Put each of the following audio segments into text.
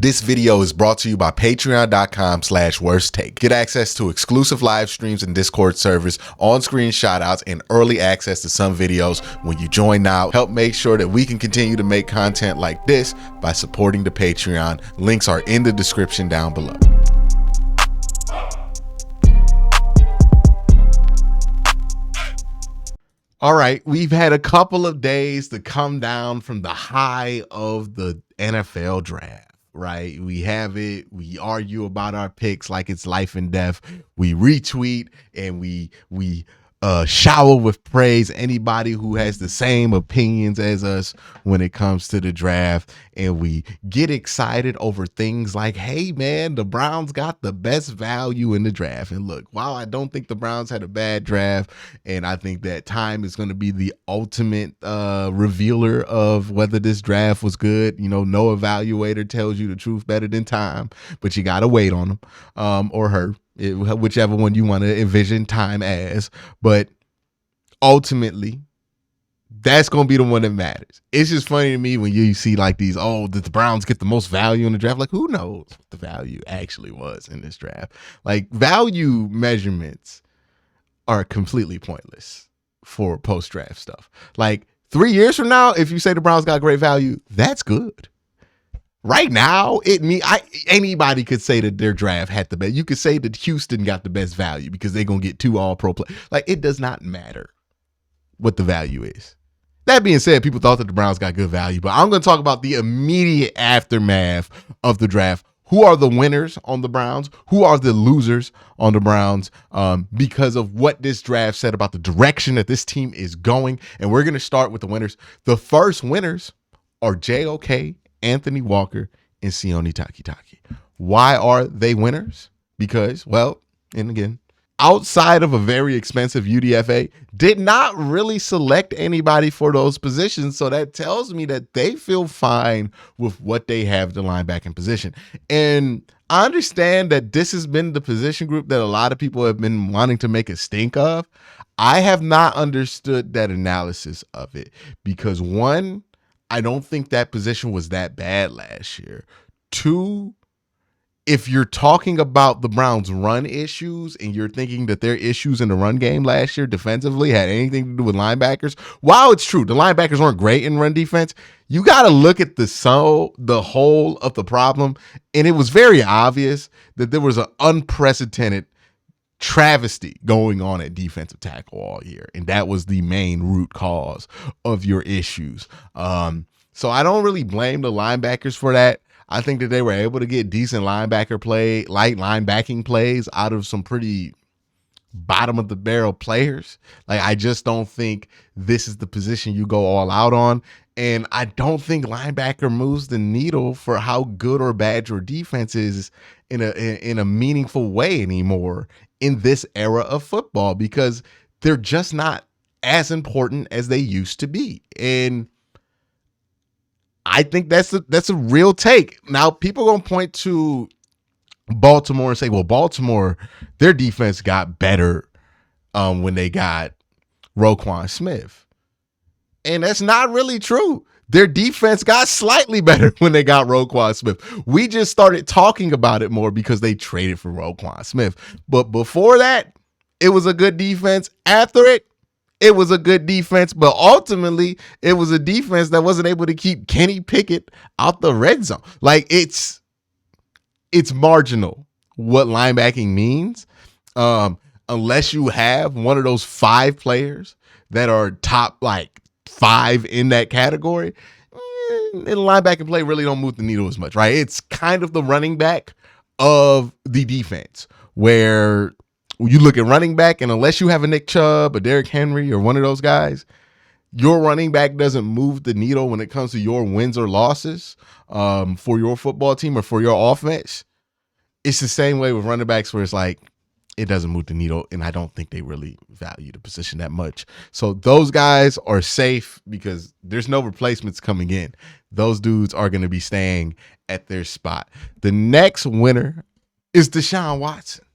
This video is brought to you by patreon.com/worsttake. Get access to exclusive live streams and Discord servers, on-screen shoutouts, and early access to some videos when you join now. Help make sure that we can continue to make content like this by supporting the Patreon. Links are in the description down below. All right, we've had a couple of days to come down from the high of the NFL draft. Right, we have it, we argue about our picks like it's life and death, we retweet and we shower with praise anybody who has the same opinions as us when it comes to the draft, and we get excited over things like, hey man, the Browns got the best value in the draft. And look, while I don't think the Browns had a bad draft, and I think that time is going to be the ultimate revealer of whether this draft was good, you know, no evaluator tells you the truth better than time, but you got to wait on them or her, whichever one you want to envision time as. But ultimately, that's going to be the one that matters. It's just funny to me when you see like these, oh, did the Browns get the most value in the draft? Like, who knows what the value actually was in this draft? Like, value measurements are completely pointless for post-draft stuff. Like, 3 years from now, if you say the Browns got great value, that's good. Right now, anybody could say that their draft had the best. You could say that Houston got the best value because they're going to get 2 all-pro players. Like, it does not matter what the value is. That being said, people thought that the Browns got good value, but I'm going to talk about the immediate aftermath of the draft. Who are the winners on the Browns? Who are the losers on the Browns? Because of what this draft said about the direction that this team is going. And we're going to start with the winners. The first winners are JOK, Anthony Walker, and Sione Takitaki. Why are they winners? Because, well, and again, outside of a very expensive UDFA, did not really select anybody for those positions. So that tells me that they feel fine with what they have the linebacking position. And I understand that this has been the position group that a lot of people have been wanting to make a stink of. I have not understood that analysis of it because, one, I don't think that position was that bad last year. 2, if you're talking about the Browns' run issues and you're thinking that their issues in the run game last year defensively had anything to do with linebackers, while it's true the linebackers weren't great in run defense, you got to look at the whole of the problem. And it was very obvious that there was an unprecedented travesty going on at defensive tackle all year, and that was the main root cause of your issues. So I don't really blame the linebackers for that. I think that they were able to get decent light linebacking plays out of some pretty bottom of the barrel players. Like, I just don't think this is the position you go all out on. And I don't think linebacker moves the needle for how good or bad your defense is in a meaningful way anymore in this era of football, because they're just not as important as they used to be. And I think that's a real take. Now, people are going to point to Baltimore and say, well, Baltimore, their defense got better when they got Roquan Smith. And that's not really true. Their defense got slightly better when they got Roquan Smith. We just started talking about it more because they traded for Roquan Smith. But before that, it was a good defense. After it was a good defense. But ultimately, it was a defense that wasn't able to keep Kenny Pickett out the red zone. Like, it's marginal what linebacking means, unless you have one of those 5 players that are top, like, 5 in that category. And linebacking play really don't move the needle as much, right? It's kind of the running back of the defense, where you look at running back, and unless you have a Nick Chubb, a Derrick Henry, or one of those guys, your running back doesn't move the needle when it comes to your wins or losses for your football team or for your offense. It's the same way with running backs, where it's like, it doesn't move the needle, and I don't think they really value the position that much. So those guys are safe because there's no replacements coming in. Those dudes are going to be staying at their spot. The next winner is Deshaun Watson,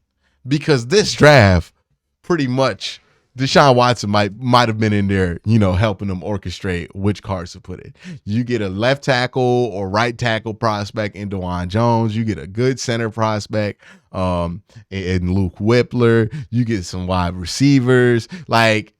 because this draft pretty much Deshaun Watson might have been in there, helping them orchestrate which cards to put in. You get a left tackle or right tackle prospect in Dawand Jones. You get a good center prospect in Luke Whippler. You get some wide receivers. Like,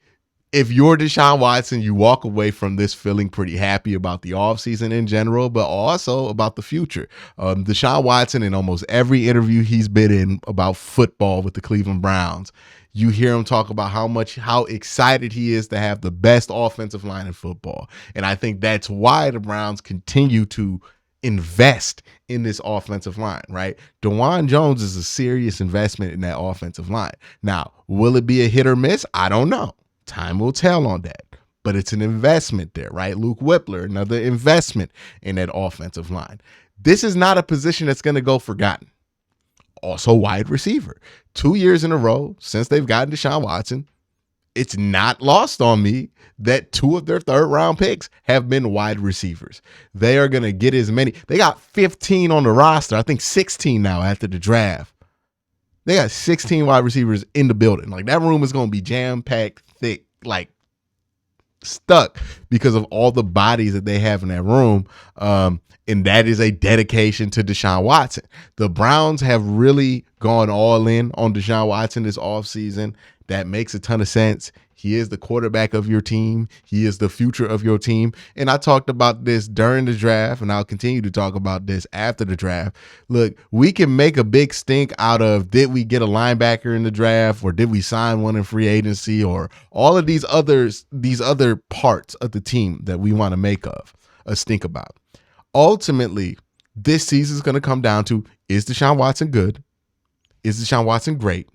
if you're Deshaun Watson, you walk away from this feeling pretty happy about the offseason in general, but also about the future. Deshaun Watson, in almost every interview he's been in about football with the Cleveland Browns, you hear him talk about how excited he is to have the best offensive line in football. And I think that's why the Browns continue to invest in this offensive line, right? Dawand Jones is a serious investment in that offensive line. Now, will it be a hit or miss? I don't know. Time will tell on that, but it's an investment there, right? Luke Whippler, another investment in that offensive line. This is not a position that's going to go forgotten. Also, wide receiver. 2 years in a row since they've gotten Deshaun Watson, it's not lost on me that 2 of their third-round picks have been wide receivers. They are going to get as many. They got 15 on the roster. I think 16 now after the draft. They got 16 wide receivers in the building. Like, that room is going to be jam-packed, thick, like stuck because of all the bodies that they have in that room. And that is a dedication to Deshaun Watson. The Browns have really gone all in on Deshaun Watson this offseason. That makes a ton of sense. He is the quarterback of your team. He is the future of your team. And I talked about this during the draft, and I'll continue to talk about this after the draft. Look, we can make a big stink out of, did we get a linebacker in the draft, or did we sign one in free agency, or all of these other parts of the team that we want to make a stink about. Ultimately, this season is going to come down to, is Deshaun Watson good? Is Deshaun Watson great?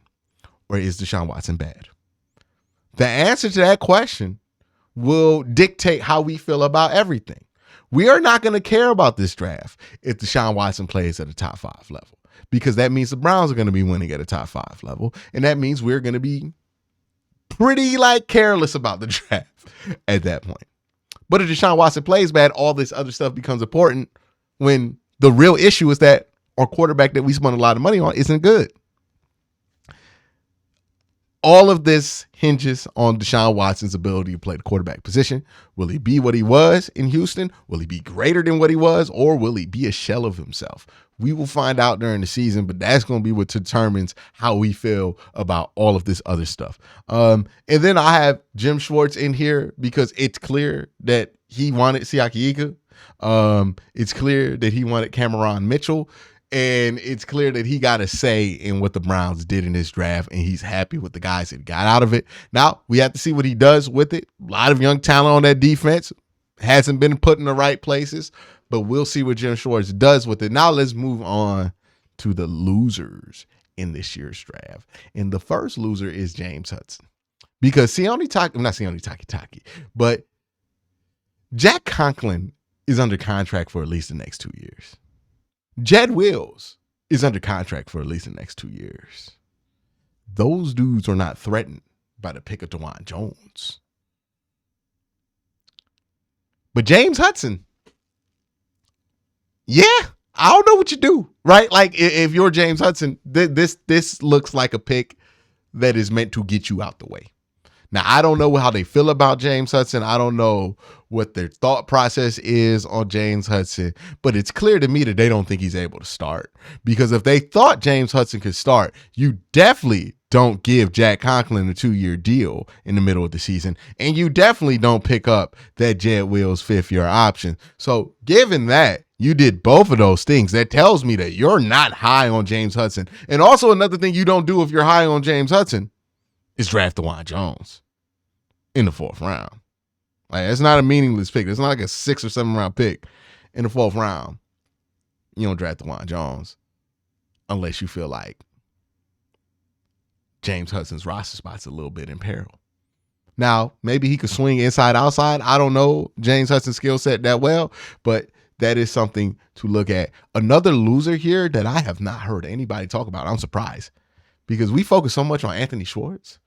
Or is Deshaun Watson bad? The answer to that question will dictate how we feel about everything. We are not going to care about this draft if Deshaun Watson plays at a top 5 level, because that means the Browns are going to be winning at a top 5 level. And that means we're going to be pretty careless about the draft at that point. But if Deshaun Watson plays bad, all this other stuff becomes important when the real issue is that our quarterback that we spent a lot of money on isn't good. All of this hinges on Deshaun Watson's ability to play the quarterback position. Will he be what he was in Houston? Will he be greater than what he was? Or will he be a shell of himself? We will find out during the season, but that's going to be what determines how we feel about all of this other stuff. And then I have Jim Schwartz in here because it's clear that he wanted Siaki Ika. It's clear that he wanted Cameron Mitchell. And it's clear that he got a say in what the Browns did in this draft, and he's happy with the guys that got out of it. Now, we have to see what he does with it. A lot of young talent on that defense. Hasn't been put in the right places, but we'll see what Jim Schwartz does with it. Now, let's move on to the losers in this year's draft. And the first loser is James Hudson. Because but Jack Conklin is under contract for at least the next 2 years. Jed Wills is under contract for at least the next 2 years. Those dudes are not threatened by the pick of Dawand Jones. But James Hudson, yeah, I don't know what you do, right? Like, if you're James Hudson, this looks like a pick that is meant to get you out the way. Now, I don't know how they feel about James Hudson. I don't know what their thought process is on James Hudson, but it's clear to me that they don't think he's able to start. Because if they thought James Hudson could start, you definitely don't give Jack Conklin a 2-year deal in the middle of the season, and you definitely don't pick up that Jed Wills 5th-year option. So given that you did both of those things, that tells me that you're not high on James Hudson. And also another thing you don't do if you're high on James Hudson is draft Dawand Jones in the 4th round. Like, it's not a meaningless pick. It's not like a 6 or 7 round pick in the 4th round. You don't draft Dawand Jones unless you feel like James Hudson's roster spot's a little bit in peril. Now, maybe he could swing inside, outside. I don't know James Hudson's skill set that well, but that is something to look at. Another loser here that I have not heard anybody talk about, I'm surprised, because we focus so much on Anthony Schwartz.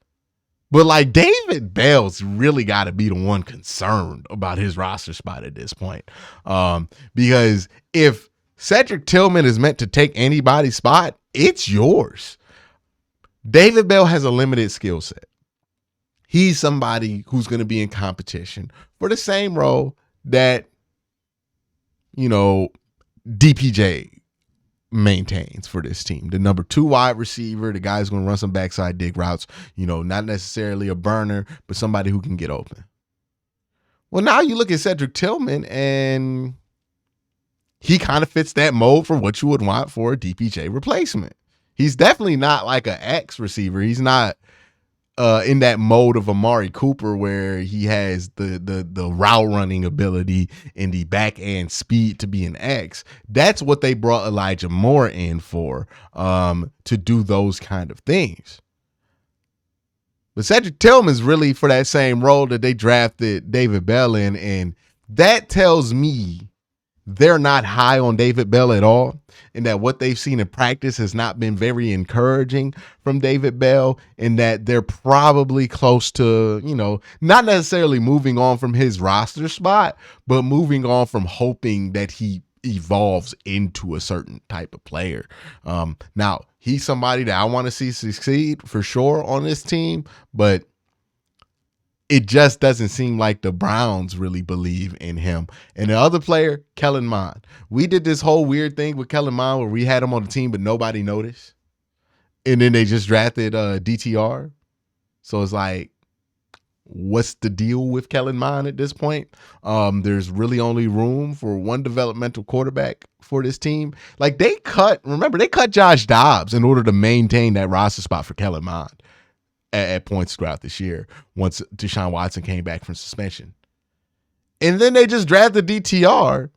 But like, David Bell's really got to be the one concerned about his roster spot at this point. Because if Cedric Tillman is meant to take anybody's spot, it's yours. David Bell has a limited skill set. he's somebody who's going to be in competition for the same role that, you know, DPJ maintains for this team. The number 2 wide receiver, the guy who's going to run some backside dig routes, you know, not necessarily a burner, but somebody who can get open. Well, now you look at Cedric Tillman, and he kind of fits that mold for what you would want for a DPJ replacement. He's definitely not like an X receiver. He's not in that mode of Amari Cooper where he has the route running ability and the back end speed to be an X. That's what they brought Elijah Moore in for, to do those kind of things. But Cedric Tillman's really for that same role that they drafted David Bell in, and that tells me they're not high on David Bell at all, and that what they've seen in practice has not been very encouraging from David Bell, and that they're probably close to, you know, not necessarily moving on from his roster spot, but moving on from hoping that he evolves into a certain type of player. Now, he's somebody that I want to see succeed for sure on this team, but it just doesn't seem like the Browns really believe in him. And the other player, Kellen Mond. We did this whole weird thing with Kellen Mond where we had him on the team, but nobody noticed. And then they just drafted DTR. So it's like, what's the deal with Kellen Mond at this point? There's really only room for one developmental quarterback for this team. Like they cut Josh Dobbs in order to maintain that roster spot for Kellen Mond at points throughout this year once Deshaun Watson came back from suspension. And then they just drafted DTR.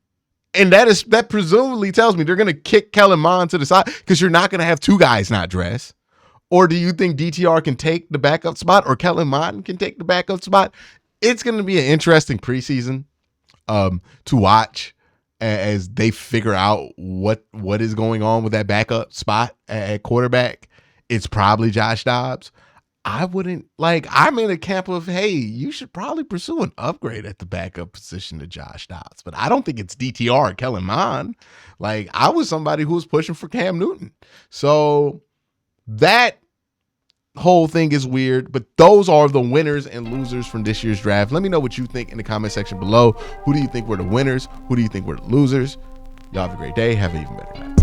And that presumably tells me they're going to kick Kellen Mond to the side because you're not going to have 2 guys not dress. Or do you think DTR can take the backup spot or Kellen Mond can take the backup spot? It's going to be an interesting preseason to watch as they figure out what is going on with that backup spot at quarterback. It's probably Josh Dobbs. I'm in a camp of, hey, you should probably pursue an upgrade at the backup position to Josh Dobbs. But I don't think it's DTR or Kellen Mond. Like, I was somebody who was pushing for Cam Newton. So that whole thing is weird, but those are the winners and losers from this year's draft. Let me know what you think in the comment section below. Who do you think were the winners? Who do you think were the losers? Y'all have a great day. Have an even better night.